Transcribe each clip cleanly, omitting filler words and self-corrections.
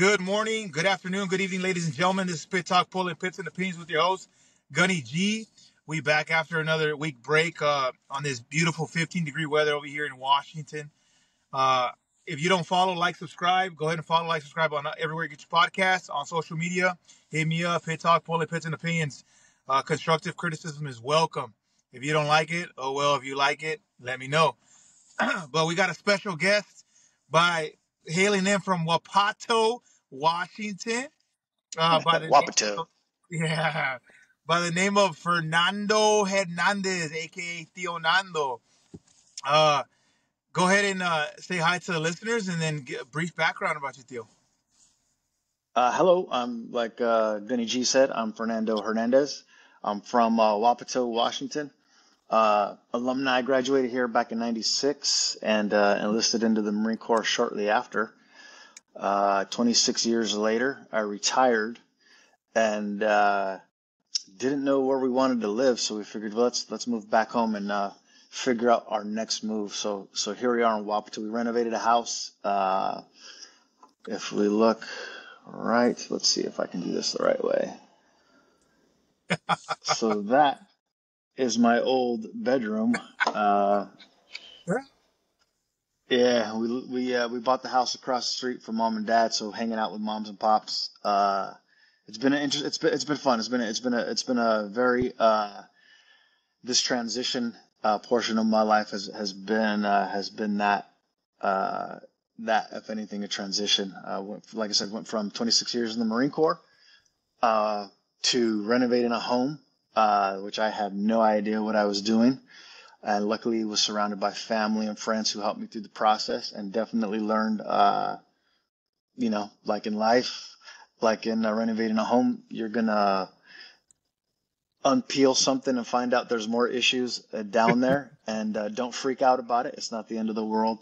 Good morning, good afternoon, good evening, ladies and gentlemen. This is Pit Talk, pulling pits and opinions with your host, Gunny G. We back after another week break on this beautiful 15-degree weather over here in Washington. Uh, if you don't follow, like, subscribe, go ahead and follow, like, subscribe on everywhere you get your podcasts, on social media. Hit me up, Pit Talk, pulling pits and opinions. Constructive criticism is welcome. If you don't like it, oh well. If you like it, let me know. But we got a special guest by hailing in from Wapato, Washington. By the name Wapato. of, yeah, by the name of Fernando Hernandez, aka Tio Nando. Uh, Go ahead and say hi to the listeners, and then get a brief background about you, Tio. Hello, I'm like Gunny G said, I'm Fernando Hernandez. I'm from Wapato, Washington. Alumni, graduated here back in '96 and enlisted into the Marine Corps shortly after. 26 years later, I retired and didn't know where we wanted to live, so we figured, well, let's move back home and figure out our next move. So here we are in Wapato. We renovated a house. If we look right, let's see if I can do this the right way. So that is my old bedroom. Yeah, we bought the house across the street from mom and dad, so hanging out with moms and pops. It's been it's been fun. It's been a very this transition portion of my life has been that, if anything, a transition. Like I said, went from 26 years in the Marine Corps to renovating a home, which I had no idea what I was doing. And luckily was surrounded by family and friends who helped me through the process, and definitely learned, like in life, like in renovating a home, you're going to unpeel something and find out there's more issues down there, and don't freak out about it. It's not the end of the world.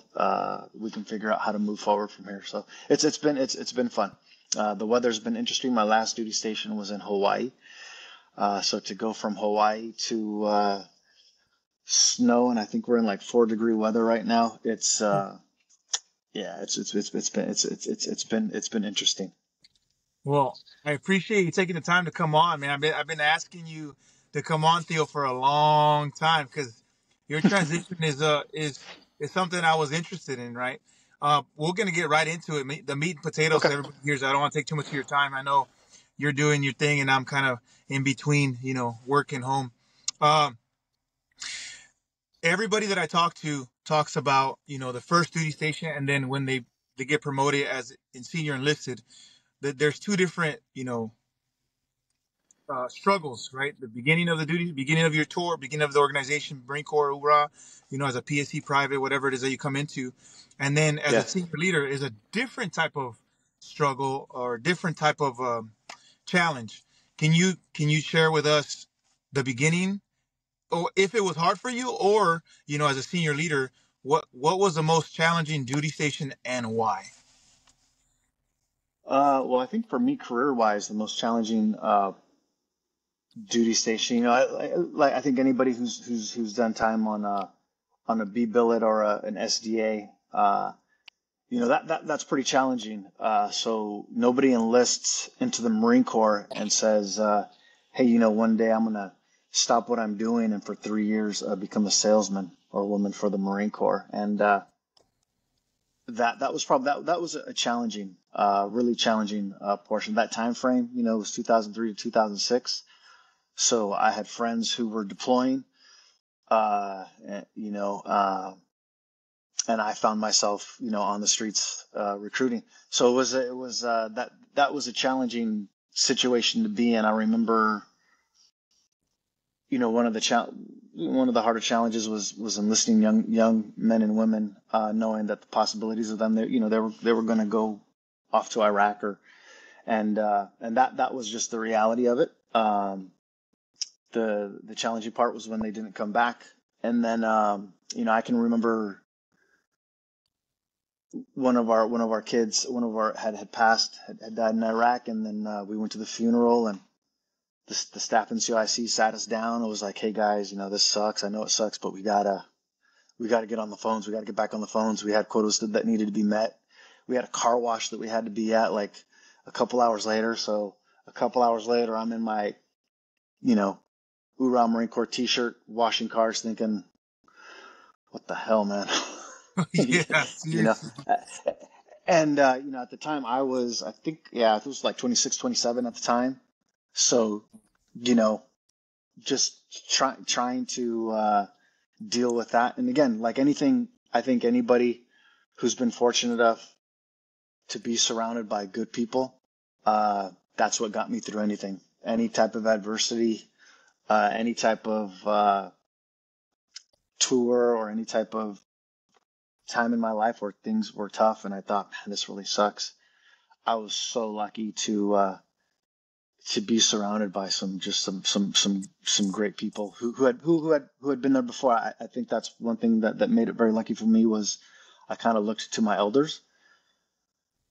We can figure out how to move forward from here. So it's been fun. The weather's been interesting. My last duty station was in Hawaii. So to go from Hawaii to snow, and I think we're in like 4-degree weather right now. It's it's been interesting. Well, I appreciate you taking the time to come on, man. I've been asking you to come on, Theo, for a long time because your transition is something I was interested in, right? We're gonna get right into it. The meat and potatoes. Okay. So everybody hears. I don't want to take too much of your time. I know you're doing your thing, and I'm kind of in between, work and home. Um, Everybody that I talk to talks about, the first duty station, and then when they get promoted as in senior enlisted, that there's two different, struggles, right? The beginning of the duty, beginning of your tour, beginning of the organization, Marine Corps, hoorah, as a PSC private, whatever it is that you come into. And then as a Yeah. senior leader is a different type of struggle or different type of challenge. Can you share with us the beginning, or if it was hard for you, or, as a senior leader, what was the most challenging duty station and why? Well, I think for me, career-wise, the most challenging duty station. I think anybody who's done time on a B billet or an SDA, that's pretty challenging. So nobody enlists into the Marine Corps and says, hey, one day I'm gonna stop what I'm doing and for 3 years become a salesman or woman for the Marine Corps. And that was probably that was a challenging, really challenging portion. That time frame, was 2003 to 2006. So I had friends who were deploying, and, and I found myself, on the streets recruiting. So that was a challenging situation to be in. I remember, one of the harder challenges was enlisting young men and women, knowing that the possibilities of them, they were going to go off to Iraq, and that was just the reality of it. The challenging part was when they didn't come back, and then I can remember one of our kids, had passed, had died in Iraq, and then we went to the funeral, and the staff in CIC sat us down. It was like, hey guys, this sucks. I know it sucks, but we gotta get on the phones. We gotta get back on the phones. We had quotas that needed to be met. We had a car wash that we had to be at like a couple hours later. So a couple hours later, I'm in my, you know, Ura Marine Corps t-shirt, washing cars, thinking, what the hell, man? Yeah, you know, seriously. and, at the time I think, yeah, it was like 26, 27 at the time. So, you know, just trying to, deal with that. And again, like anything, I think anybody who's been fortunate enough to be surrounded by good people, that's what got me through anything, any type of adversity, any type of tour or any type of time in my life where things were tough and I thought, man, this really sucks. I was so lucky to be surrounded by some great people who had been there before. I think that's one thing that made it very lucky for me was I kind of looked to my elders.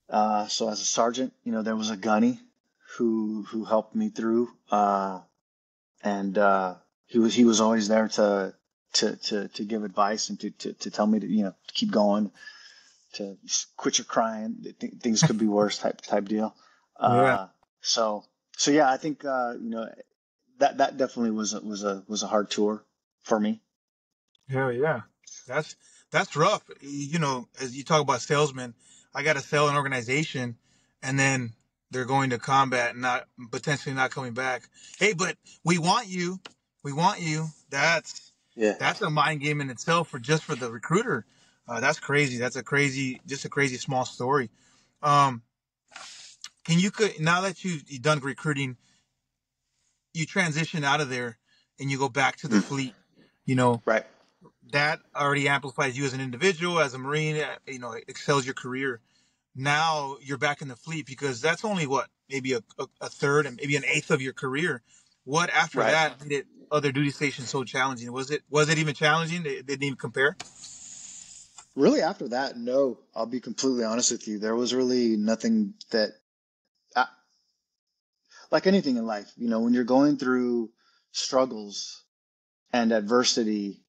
So as a sergeant, there was a gunny who helped me through, and he was always there to give advice and to tell me to keep going, to quit your crying. Things could be worse type deal. Yeah. Uh, so so yeah, I think that definitely was a hard tour for me. Hell yeah. That's that's rough. As you talk about salesmen, I got to sell an organization and then they're going to combat and not potentially not coming back. Hey, but we want you. We want you. Yeah. That's a mind game in itself for the recruiter. That's crazy. That's just a crazy small story. Um, now that you've done recruiting, you transition out of there and you go back to the Mm, fleet. You know, right. that already amplifies you as an individual, as a Marine, excels your career. Now you're back in the fleet because that's only what, maybe a third and maybe an eighth of your career. What after Right. that made it other duty stations so challenging? Was it even challenging? They didn't even compare? Really, after that, no. I'll be completely honest with you. There was really nothing that, uh, like anything in life, when you're going through struggles and adversity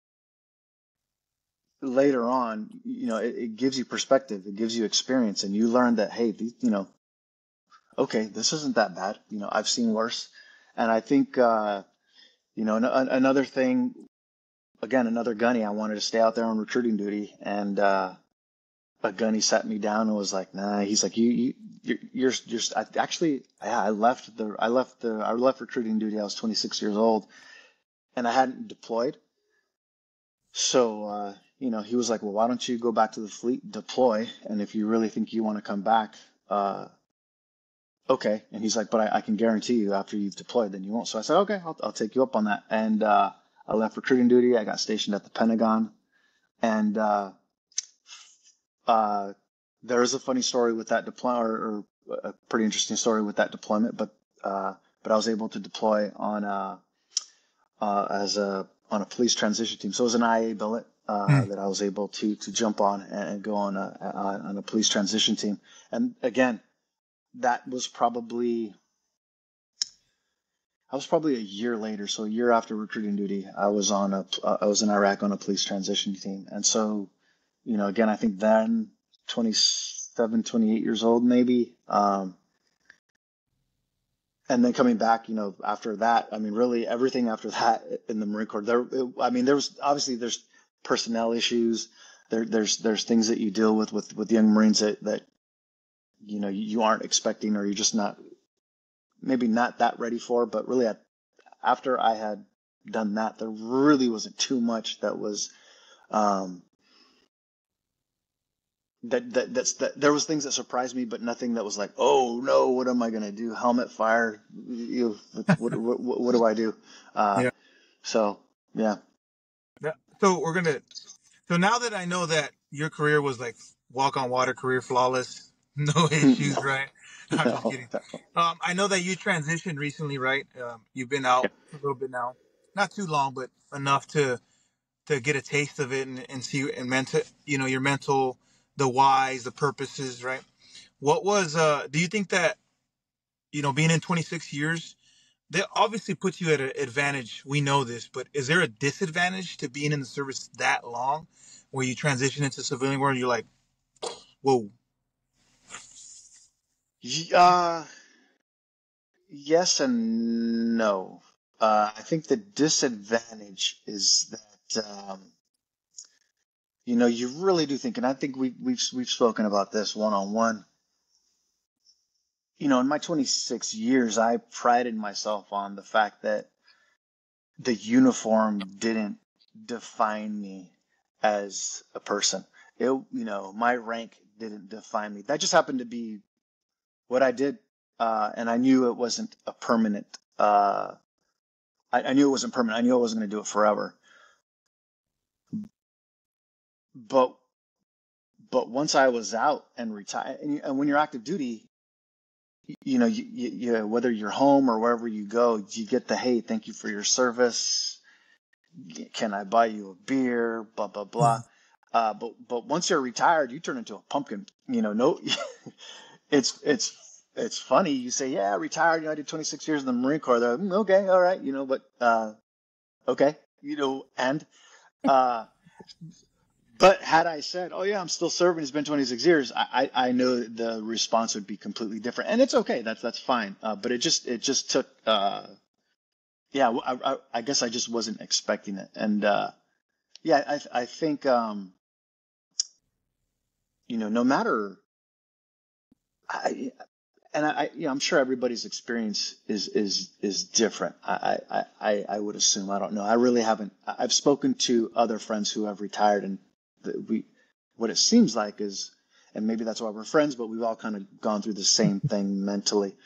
later on, it gives you perspective, it gives you experience, and you learn that, hey, okay, this isn't that bad. I've seen worse. And I think, another thing, again, another gunny, I wanted to stay out there on recruiting duty, and a gunny sat me down and was like, nah, he's like, you're actually, yeah, I left recruiting duty. I was 26 years old and I hadn't deployed. So, he was like, well, why don't you go back to the fleet, deploy, and if you really think you want to come back, uh, okay. And he's like, but I can guarantee you after you've deployed, then you won't. So I said, okay, I'll take you up on that. And I left recruiting duty. I got stationed at the Pentagon, and uh, there's a funny story with that deployment, or a pretty interesting story with that deployment. But I was able to deploy on a police transition team. So it was an IA billet Hmm. that I was able to jump on and go on a police transition team. And again, that was probably I was probably a year later, so a year after recruiting duty. I was in Iraq on a police transition team, and so again, I think then 27, 28 years old maybe. And then coming back, after that, I mean, really everything after that in the Marine Corps, I mean, there's personnel issues. There's things that you deal with young Marines that you aren't expecting, or you're just not, maybe not that ready for. But really, after I had done that, there really wasn't too much that was um, that there was things that surprised me, but nothing that was like, oh no, what am I gonna do? Helmet fire, what do I do? Uh, Yeah. so yeah. Yeah. So now that I know that your career was like walk on water career, flawless, no issues, No, right? I'm just no, kidding. no. I know that you transitioned recently, right? You've been out Yeah. for a little bit now, not too long, but enough to get a taste of it and see and mental, your mental, the whys, the purposes, right? What was do you think that, being in 26 years, that obviously puts you at an advantage. We know this, but is there a disadvantage to being in the service that long where you transition into civilian world? You're like, whoa. Uh, yes and no. I think the disadvantage is that you really do think, and I think we've spoken about this one on one. In my 26 years, I prided myself on the fact that the uniform didn't define me as a person. My rank didn't define me. That just happened to be what I did, and I knew it wasn't a permanent. I knew it wasn't permanent. I knew I wasn't going to do it forever. But once I was out and retired, and when you're active duty, whether you're home or wherever you go, you get the hey, thank you for your service. Can I buy you a beer? Blah blah blah. But once you're retired, you turn into a pumpkin. No, it's funny. You say, yeah, retired. I did 26 years in the Marine Corps. They're, okay, all right, but okay, and uh, but had I said, oh yeah, I'm still serving. It's been 26 years. I know the response would be completely different, and it's okay. That's fine. But it just took. Yeah, I guess I just wasn't expecting it, and yeah, I think no matter I and I'm sure everybody's experience is different. I would assume. I don't know. I really haven't. I've spoken to other friends who have retired, and what it seems like is, and maybe that's why we're friends, but we've all kind of gone through the same thing mentally.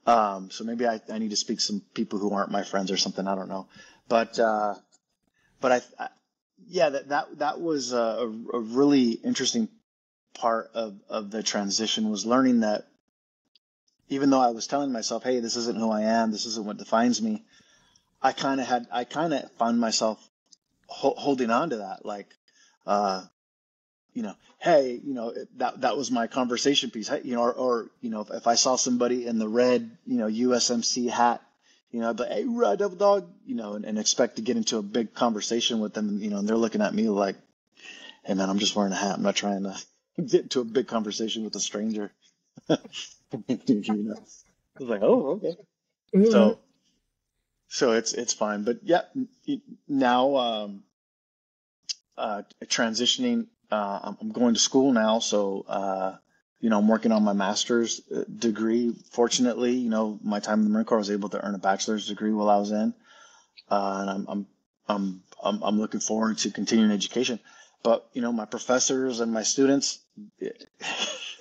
So maybe I need to speak to some people who aren't my friends or something. I don't know, but yeah, that was a really interesting part of the transition, was learning that even though I was telling myself, hey, this isn't who I am, this isn't what defines me, I kind of found myself holding on to that, like, hey, that was my conversation piece, hey, if I saw somebody in the red, USMC hat, I'd be like, hey, Rod, Devil Dog, and expect to get into a big conversation with them, and they're looking at me like, hey, man, I'm just wearing a hat. I'm not trying to get into a big conversation with a stranger. I was like, oh, okay. Mhm. So, it's fine. But yeah, now transitioning. I'm going to school now, so I'm working on my master's degree. Fortunately, my time in the Marine Corps, I was able to earn a bachelor's degree while I was in, and I'm looking forward to continuing education. But my professors and my students,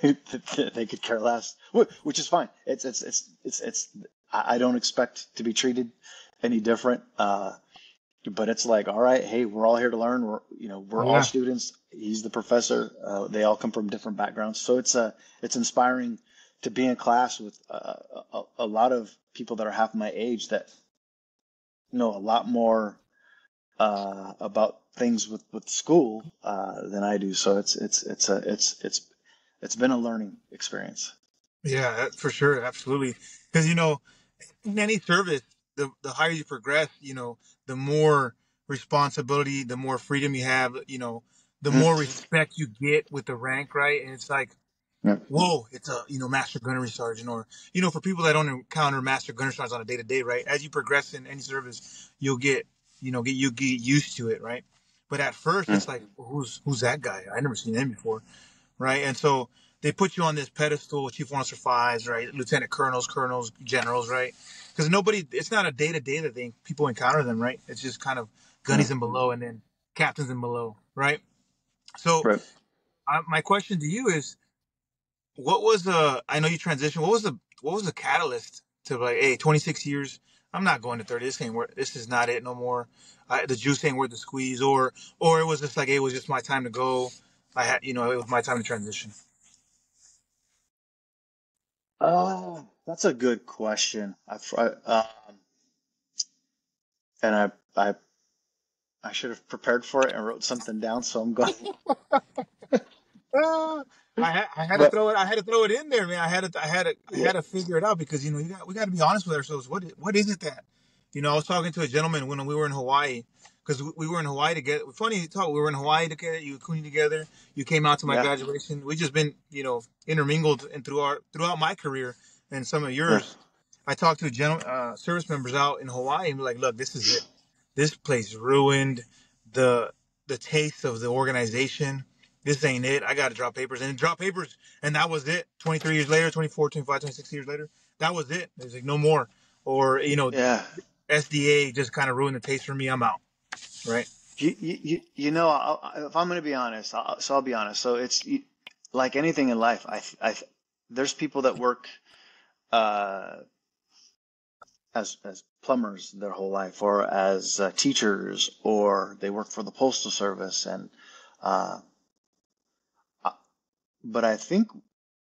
they could care less, which is fine. It's I don't expect to be treated any different. But it's like, all right, hey, we're all here to learn. We're all Yeah. students. He's the professor. They all come from different backgrounds, so it's inspiring to be in class with a lot of people that are half my age that know a lot more about things with school than I do. So it's been a learning experience. Yeah, for sure, absolutely. Because in any service, the higher you progress, the more responsibility, the more freedom you have, the more Mhm. respect you get with the rank, right? And it's like, Yeah. whoa, it's a master gunnery sergeant, or for people that don't encounter master gunnery sergeants on a day to day, right? As you progress in any service, you'll get you get used to it, right? But at first, Mhm. it's like, well, who's that guy? I never seen him before, right? And so they put you on this pedestal, chief one officer fives, right? Lieutenant colonels, generals, right? Because it's not a day to day that people encounter them, right? It's just kind of Yeah. gunnies and below, and then captains and below, right? So Right. my question to you is, what was I know you transitioned. What was the catalyst to like, hey, 26 years, I'm not going to 30. This is not it no more. The juice ain't worth the squeeze, or it was just like, hey, it was just my time to go. It was my time to transition. That's a good question. And I should have prepared for it and wrote something down. So I'm going. Uh, I had to But throw it. I had to throw it in there, man. I yeah. had to figure it out because we got to be honest with ourselves. What is it that, I was talking to a gentleman when we were in Hawaii, because we were in Hawaii together. Funny you talk, we were in Hawaii together. You and Cooney together. You came out to my Yeah. graduation. We just been intermingled and throughout my career and some of Yeah. yours. I talked to service members out in Hawaii and be like, look, this is it. This place ruined the the taste of the organization. This ain't it. I got to drop papers and drop papers, and that was it. 23 years later, 24, 25, 26 years later, that was it. There's like no more. Or Yeah. SDA just kind of ruined the taste for me. I'm out. Right. If I'm going to be honest, I'll be honest. So it's like anything in life. There's people that work uh, as plumbers their whole life, or as teachers, or they work for the postal service, and uh, uh, but I think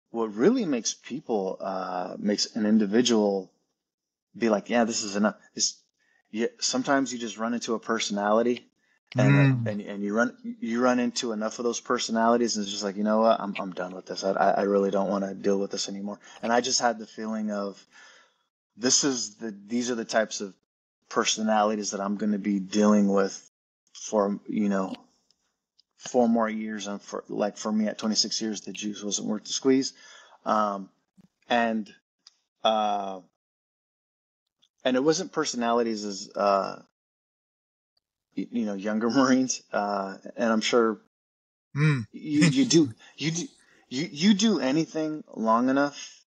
what really makes an individual be like, yeah, this is enough. Yeah, sometimes you just run into a personality, Mm. and you run into enough of those personalities, and it's just like, you know what, I'm done with this. I really don't want to deal with this anymore. And I just had the feeling of these are the types of personalities that I'm going to be dealing with for 4 more years, and for me at 26 years, the juice wasn't worth the squeeze. Um, and uh, and it wasn't personalities as younger Marines, and I'm sure Mm. you do you do anything long enough.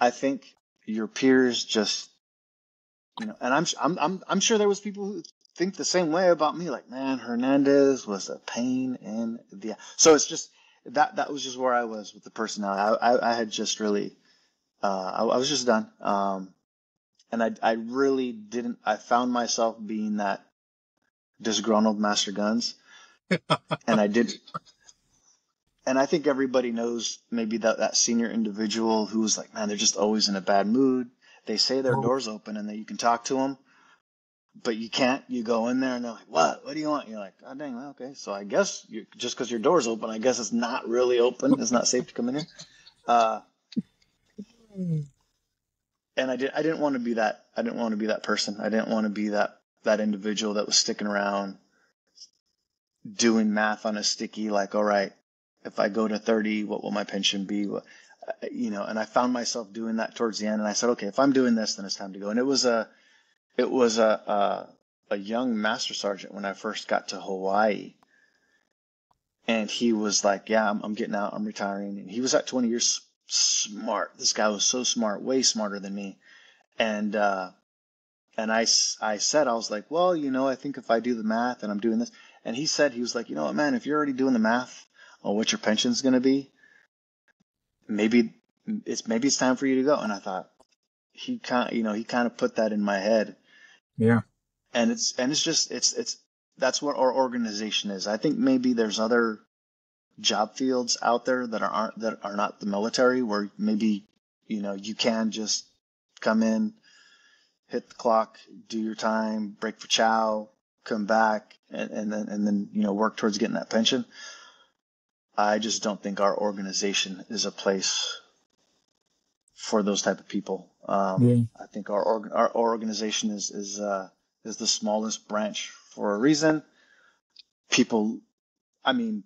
I think your peers just and I'm sure there was people who think the same way about me. Like, man, Hernandez was a pain in the. So it's just that was just where I was with the personality. I had just really I was just done. And I really didn't. I found myself being that disgruntled Master Guns, and I did. And I think everybody knows maybe that senior individual who's like, man, they're just always in a bad mood. They say their Oh, door's open and that you can talk to them, but you can't. You go in there and they're like, what? What do you want? You're like, oh, dang, well, okay. So I guess just because your door's open, I guess it's not really open. It's not safe to come in here. Uh, and I didn't want to be that. I didn't want to be that person. I didn't want to be that individual that was sticking around doing math on a sticky, like, all right, if I go to 30, what will my pension be? And I found myself doing that towards the end. And I said, okay, if I'm doing this, then it's time to go. And it was a young master sergeant when I first got to Hawaii. And he was like, yeah, I'm getting out. I'm retiring. And he was at 20 years smart. This guy was so smart, way smarter than me. And, I said, I was like, well, I think if I do the math and I'm doing this, and he said, he was like, you know what, man, if you're already doing the math on what your pension's going to be, maybe maybe it's time for you to go. And I thought he kind of put that in my head, yeah. and it's just it's that's what our organization is. I think maybe there's other job fields out there that are not the military, where maybe you can just come in, hit the clock, do your time, break for chow, come back, and then work towards getting that pension. I just don't think our organization is a place for those type of people. Yeah. I think our organization is the smallest branch for a reason. People, I mean,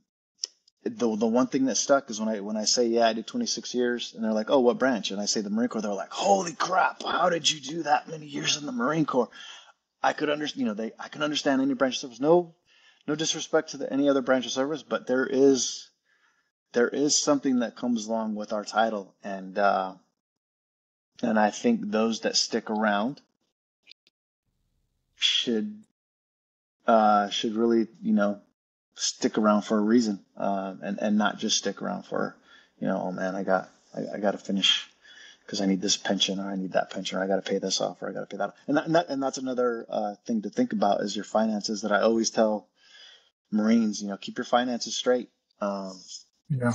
the one thing that stuck is when I say, yeah, I did 26 years, and they're like, oh, what branch? And I say the Marine Corps. They're like, holy crap, how did you do that many years in the Marine Corps? I could understand, I can understand any branch of service. No disrespect to any other branch of service, but there is something that comes along with our title, and I think those that stick around should should really stick around for a reason, and not just stick around for oh man, I got to finish because I need this pension, or I need that pension, or I got to pay this off, or I got to pay that off. And that's another thing to think about is your finances. That I always tell Marines, keep your finances straight. Yeah.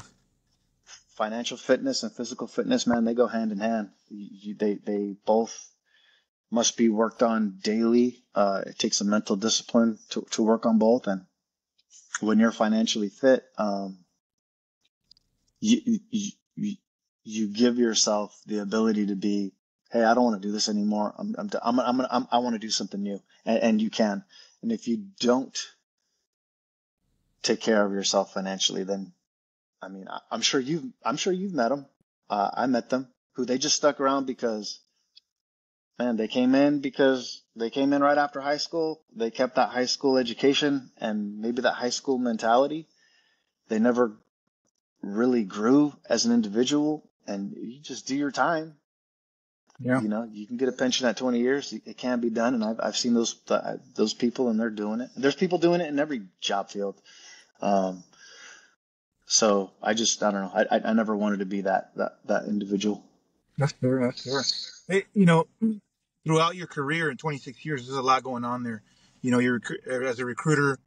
Financial fitness and physical fitness, man, they go hand in hand. They both must be worked on daily. It takes a mental discipline to work on both. And when you're financially fit, you, you, you give yourself the ability to be, hey, I don't want to do this anymore. I want to do something new, and you can. And if you don't take care of yourself financially, then I mean, I'm sure you've met them. I met them who they just stuck around because, man, they came in right after high school. They kept that high school education and maybe that high school mentality. They never really grew as an individual, and you just do your time. Yeah, You know, you can get a pension at 20 years. It can be done, and I've seen those people, and they're doing it. There's people doing it in every job field. Um, so I don't know. I never wanted to be that individual. that's fair. That's fair. Hey, throughout your career in 26 years, there's a lot going on there. You're as a recruiter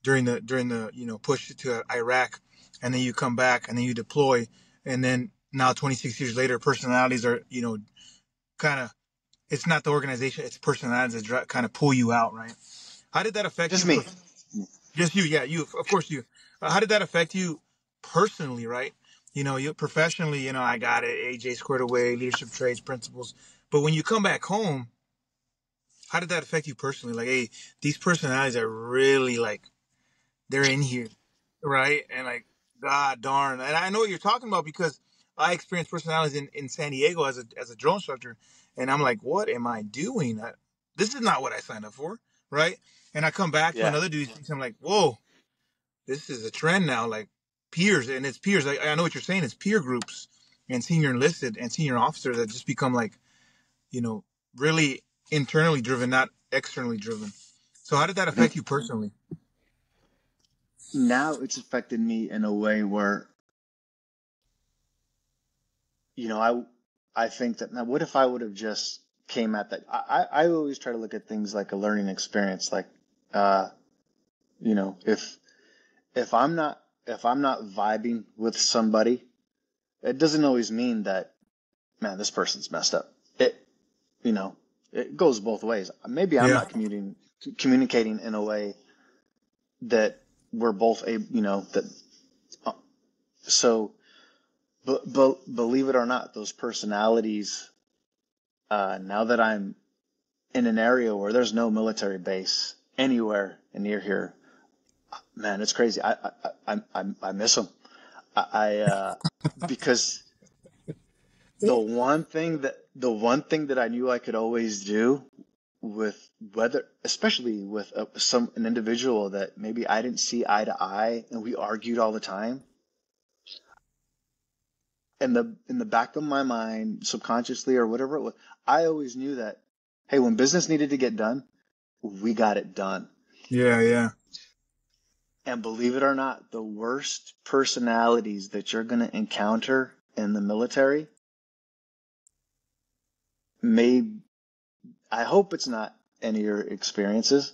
during the push to Iraq, and then you come back and then you deploy, and then now 26 years later, personalities are kind of, it's not the organization, it's personalities that kind of pull you out, right? How did that affect Just you? me. Just you, yeah, you, of course you. How did that affect you personally, right? You professionally, I got it, AJ squared away, leadership traits, principles. But when you come back home, how did that affect you personally? Like, hey, these personalities are really like, they're in here, right? And like, God darn. And I know what you're talking about because I experienced personalities in San Diego as a drone instructor. And I'm like, what am I doing? This is not what I signed up for, right? And I come back to Yeah. another dude, and I'm like, whoa, this is a trend now. Like peers, and it's peers. I know what you're saying. It's peer groups and senior enlisted and senior officers that just become like, you know, really internally driven, not externally driven. So how did that affect you personally? Now it's affected me in a way where, you know, I think that now what if I would have just came at that? I always try to look at things like a learning experience. Like, uh, you know, if I'm not if I'm not vibing with somebody, it doesn't always mean that, man, this person's messed up. It, you know, it goes both ways. Maybe I'm Yeah. not communicating in a way that we're both a, you know, that uh, so. But believe it or not, those personalities. Now that I'm in an area where there's no military base anywhere near here, man, it's crazy. I miss them. I because the one thing that I knew I could always do with whether, especially with an individual that maybe I didn't see eye to eye and we argued all the time. In the back of my mind, subconsciously or whatever it was, I always knew that, hey, when business needed to get done, we got it done. Yeah, yeah. And believe it or not, the worst personalities that you're going to encounter in the military may, I hope it's not any of your experiences,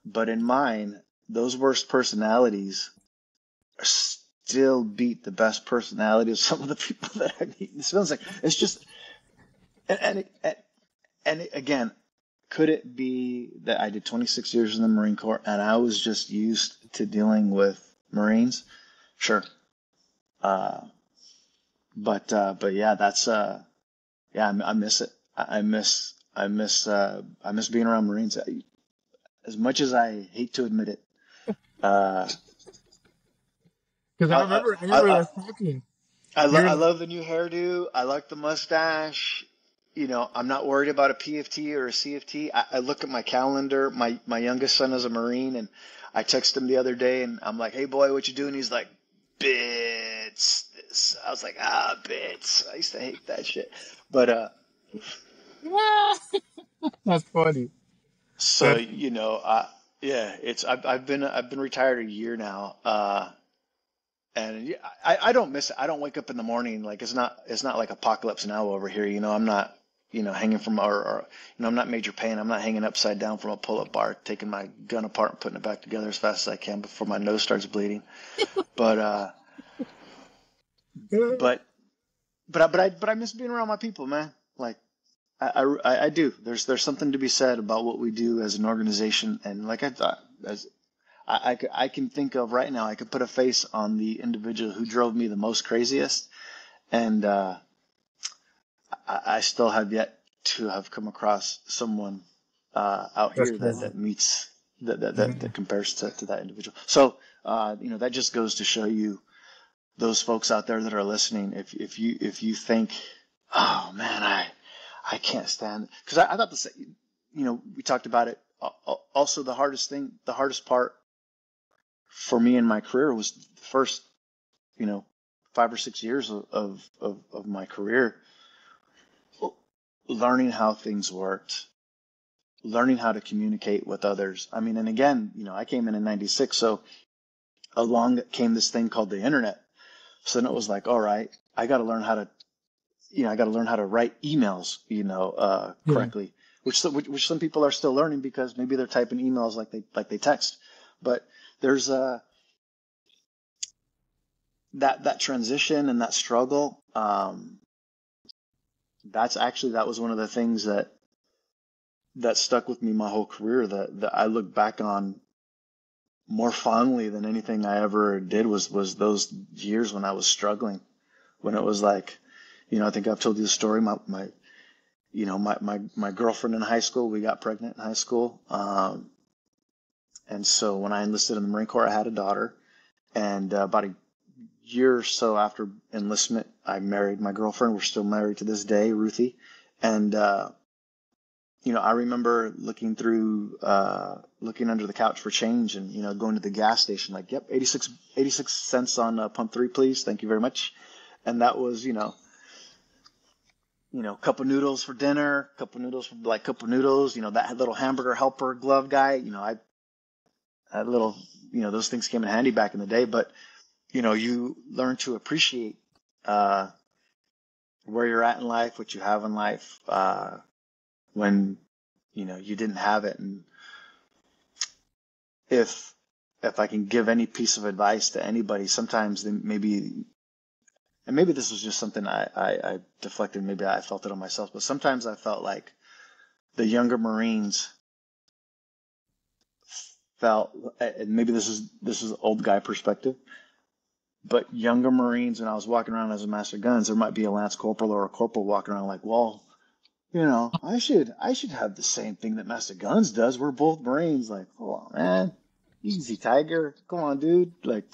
but in mine, those worst personalities still beat the best personality of some of the people that I meet. It feels like it's just, and, again, could it be that I did 26 years in the Marine Corps and I was just used to dealing with Marines? Sure. Uh, but yeah, that's yeah, I miss it. I miss being around Marines. As much as I hate to admit it, uh, Because I I remember, I I remember I, us talking. You're I like, love the new hairdo. I like the mustache. You know, I'm not worried about a PFT or a CFT. I look at my calendar. My youngest son is a Marine, and I text him the other day, and I'm like, "Hey, boy, what you doing?" He's like, "Bits." This. I was like, "Ah, bits." I used to hate that shit, but that's funny. so That's you know, yeah, I've been retired a year now, and yeah, I don't miss it. I don't wake up in the morning like it's not like apocalypse now over here. You know, I'm not, you know, hanging from or you know, I'm not Major Payne. I'm not hanging upside down from a pull-up bar, taking my gun apart and putting it back together as fast as I can before my nose starts bleeding. But but but I miss being around my people, man. Like I do. There's something to be said about what we do as an organization, and like I thought, as I can think of right now, I could put a face on the individual who drove me the most craziest, and I still have yet to have come across someone out That's here crazy. that meets Mhm. that compares to that individual. So that just goes to show you, those folks out there that are listening, if you think, oh man, I can't stand, because I thought this, we talked about it. Also, the hardest part for me in my career was the first, you know, 5 or 6 years of my career, learning how things worked, learning how to communicate with others. I mean, and again, I came in '96, so along came this thing called the internet. So then it was like, all right, I got to learn how to, I got to learn how to write emails, Yeah. correctly, which some people are still learning because maybe they're typing emails like they text. But there's that transition and that struggle. That was one of the things that stuck with me my whole career, that I look back on more fondly than anything I ever did, was those years when I was struggling, when it was like, I think I've told you the story. My girlfriend in high school, we got pregnant in high school. And so when I enlisted in the Marine Corps, I had a daughter. And about a year or so after enlistment, I married my girlfriend. We're still married to this day, Ruthie. And, I remember looking under the couch for change, and, going to the gas station, like, yep, 86 cents on pump three, please. Thank you very much. And that was, cup of noodles for dinner, cup of noodles, that little hamburger helper glove guy, that little, those things came in handy back in the day. But, you learn to appreciate, uh, where you're at in life, what you have in life, when, you didn't have it. And if, if I can give any piece of advice to anybody, sometimes maybe this was just something I deflected, maybe I felt it on myself, but sometimes I felt like the younger Marines felt, and maybe this is old guy perspective, but younger Marines, when I was walking around as a master of guns, there might be a lance corporal or a corporal walking around like, well, I should have the same thing that master guns does. We're both Marines. Like, hold on, man, easy, Tiger. Come on, dude. Like,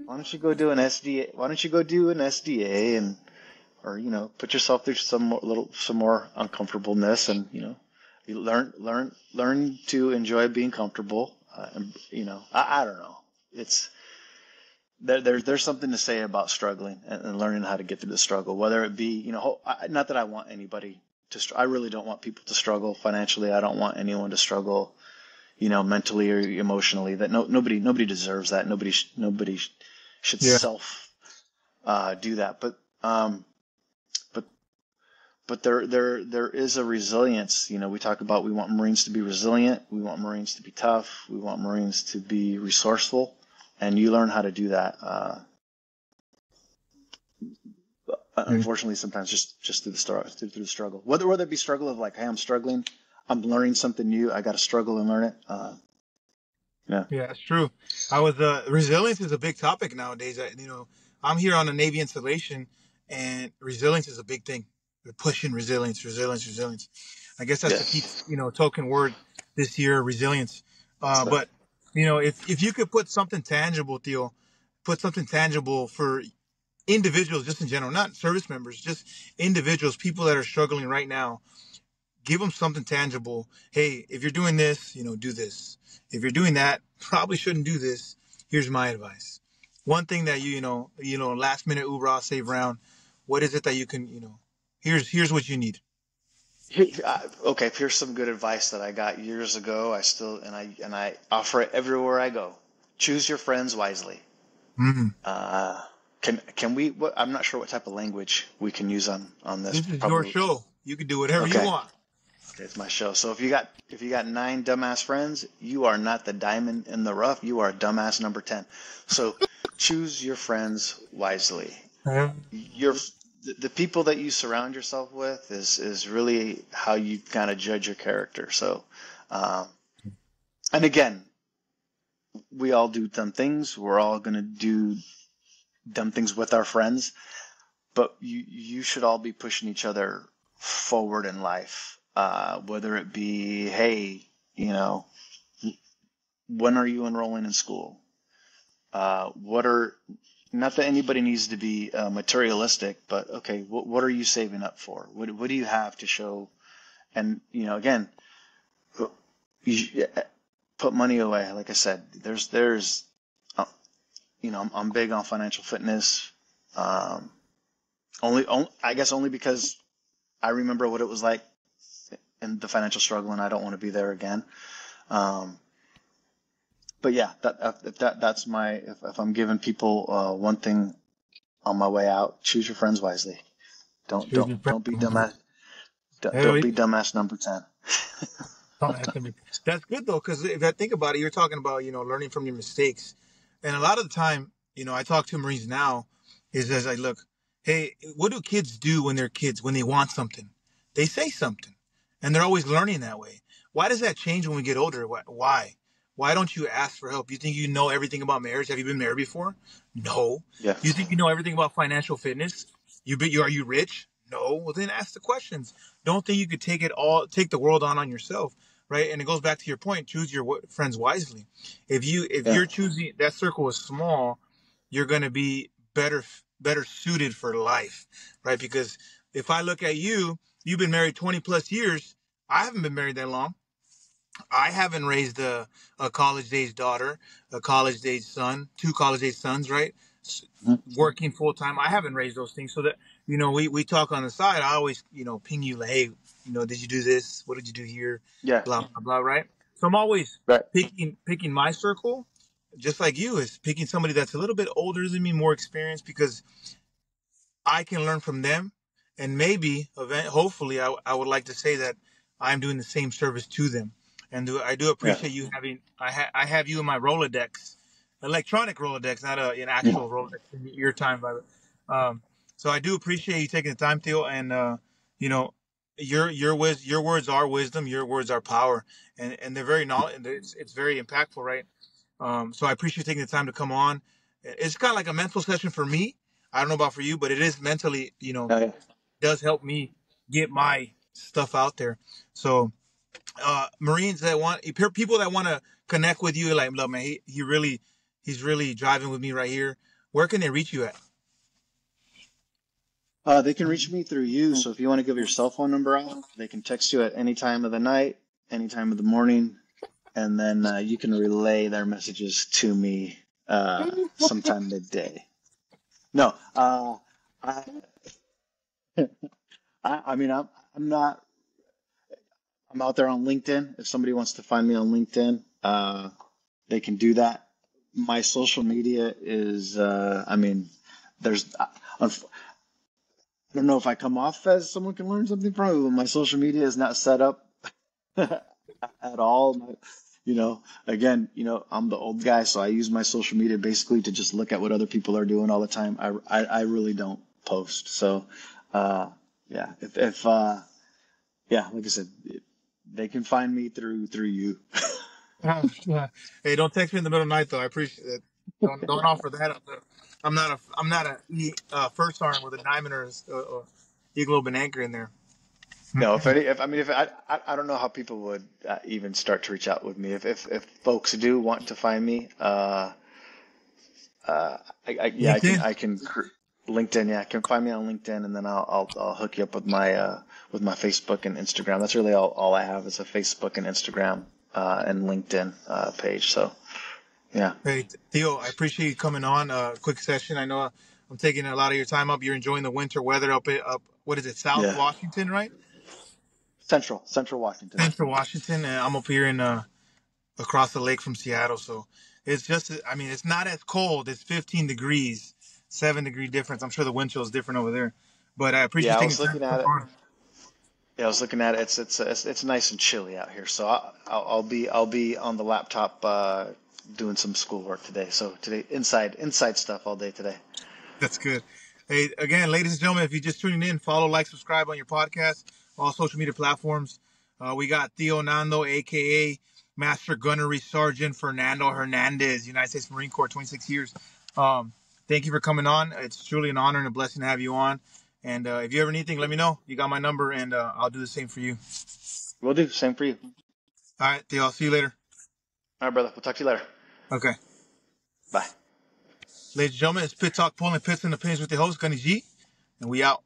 why don't you go do an SDA? Why don't you go do an SDA, and or put yourself through some more uncomfortableness, and you learn to enjoy being comfortable. And I don't know. It's there's something to say about struggling, and learning how to get through the struggle, whether it be, not that I want anybody to I really don't want people to struggle financially. I don't want anyone to struggle, mentally or emotionally. That nobody deserves that. Nobody should Yeah. self do that. But but there is a resilience. We talk about, we want Marines to be resilient, we want Marines to be tough, we want Marines to be resourceful, and you learn how to do that. Yeah. Unfortunately, sometimes just through the struggle. Whether it be struggle of like, hey, I'm struggling, I'm learning something new, I got to struggle and learn it. Yeah. Yeah, it's true. I was resilience is a big topic nowadays. I'm here on a Navy installation, and resilience is a big thing. We're pushing resilience, resilience, resilience. I guess that's the key, Yes. token word this year, resilience. So, But if you could put something tangible, Theo, put something tangible for individuals, just in general, not service members, just individuals, people that are struggling right now, give them something tangible. Hey, if you're doing this, do this. If you're doing that, probably shouldn't do this. Here's my advice. One thing that last minute Uber save round. What is it that you can, here's what you need. okay, here's some good advice that I got years ago. I offer it everywhere I go. Choose your friends wisely. Mm-hmm. Uh, can we? I'm not sure what type of language we can use on this. This is your Probably. show. You can do whatever you Okay. want. Okay, it's my show. So if you got 9 dumbass friends, you are not the diamond in the rough. You are dumbass number 10. So choose your friends wisely. Yeah. Your the people that you surround yourself with is really how you kind of judge your character. So, um, and again, we all do dumb things. We're all gonna do dumb things with our friends, but you should all be pushing each other forward in life, whether it be, hey, you know, when are you enrolling in school? What are Not that anybody needs to be materialistic, but okay, what are you saving up for? What do you have to show? And again, you put money away. Like I said, there's uh, I'm big on financial fitness. Um, only I guess only because I remember what it was like in the financial struggle, and I don't want to be there again. Um, but yeah, that's my if I'm giving people one thing on my way out, choose your friends wisely. Don't Choose don't your don't be friends. dumbass. Hell Don't yeah. be dumbass number 10. That's good though, because if I think about it, you're talking about learning from your mistakes, and a lot of the time, I talk to Marines now, is as I look, hey, what do kids do when they're kids when they want something? They say something, and they're always learning that way. Why does that change when we get older? Why? Why don't you ask for help? You think you know everything about marriage? Have you been married before? No. Yeah, You think you know everything about financial fitness? Are you rich? No. Well, then ask the questions. Don't think you could take the world on yourself, right? And it goes back to your point: choose your friends wisely. If yeah, you're choosing that circle is small, you're going to be better suited for life, right? Because if I look at you, you've been married 20 plus years. I haven't been married that long. I haven't raised a college age daughter, a college age son, two college age sons, right? mhm, Working full time. I haven't raised those things. So that, we talk on the side. I always, ping you like, hey, did you do this? What did you do here? yeah, Blah, blah, blah, right? So I'm always right, picking my circle, just like you, is picking somebody that's a little bit older than me, more experienced, because I can learn from them, and maybe, hopefully, I would like to say that I'm doing the same service to them. And I do yeah, appreciate you having. I have you in my Rolodex, electronic Rolodex, not an yeah, actual Rolodex in your time, by the way. So I do appreciate you taking the time, Theo, and you know, your words are wisdom, your words are power, and they're very knowledge. It's very impactful, right? So I appreciate taking the time to come on. It's kind of like a mental session for me. I don't know about for you, but it is mentally, oh, yeah. does help me get my stuff out there. So, Marines that people that want to connect with you, like, look, man, he's really driving with me right here. Where can they reach you at? They can reach me through you. So if you want to give your cell phone number out, they can text you at any time of the night, any time of the morning, and then you can relay their messages to me sometime midday. No, I, I mean, I'm not. I'm out there on LinkedIn. If somebody wants to find me on LinkedIn, they can do that. My social media is, I mean, there's. I don't know if I come off as someone can learn something from it, but my social media is not set up at all. Again, I'm the old guy, so I use my social media basically to just look at what other people are doing all the time. I really don't post. So, uh, yeah, if yeah, like I said, they can find me through you. Hey, don't text me in the middle of the night though. I appreciate it. Don't offer that. I'm not a first sergeant with a diamond or eagle open anchor in there. No, if I mean, if I don't know how people would even start to reach out with me. If folks do want to find me, yeah, LinkedIn. LinkedIn, yeah, can find me on LinkedIn, and then I'll hook you up with my Facebook and Instagram. That's really all I have is a Facebook and Instagram and LinkedIn page. So yeah, Hey, Theo, I appreciate you coming on. Quick session. I know I'm taking a lot of your time up. You're enjoying the winter weather up. What is it, South yeah, Washington, right? Central Washington. Central Washington. And I'm up here in across the lake from Seattle. So it's just, I mean, it's not as cold. It's 15 degrees, 7-degree difference. I'm sure the wind chill is different over there. But I appreciate you Yeah, I taking was the time looking to at come it. on. Yeah, I was looking at it. It's nice and chilly out here, so I'll be on the laptop doing some schoolwork today. So today inside stuff all day today. That's good. Hey, again, ladies and gentlemen, if you're just tuning in, follow, like, subscribe on your podcast, all social media platforms. We got Tio Nando, aka Master Gunnery Sergeant Fernando Hernandez, United States Marine Corps, 26 years. Um, Thank you for coming on. It's truly an honor and a blessing to have you on. And if you ever need anything, let me know. You got my number, and I'll do the same for you. Will do. Same for you. All right, Theo. I'll see you later. All right, brother. We'll talk to you later. Okay. Bye. Ladies and gentlemen, it's Pit Talk Pulling Pits and Opinions with your host, Gunny G, and we out.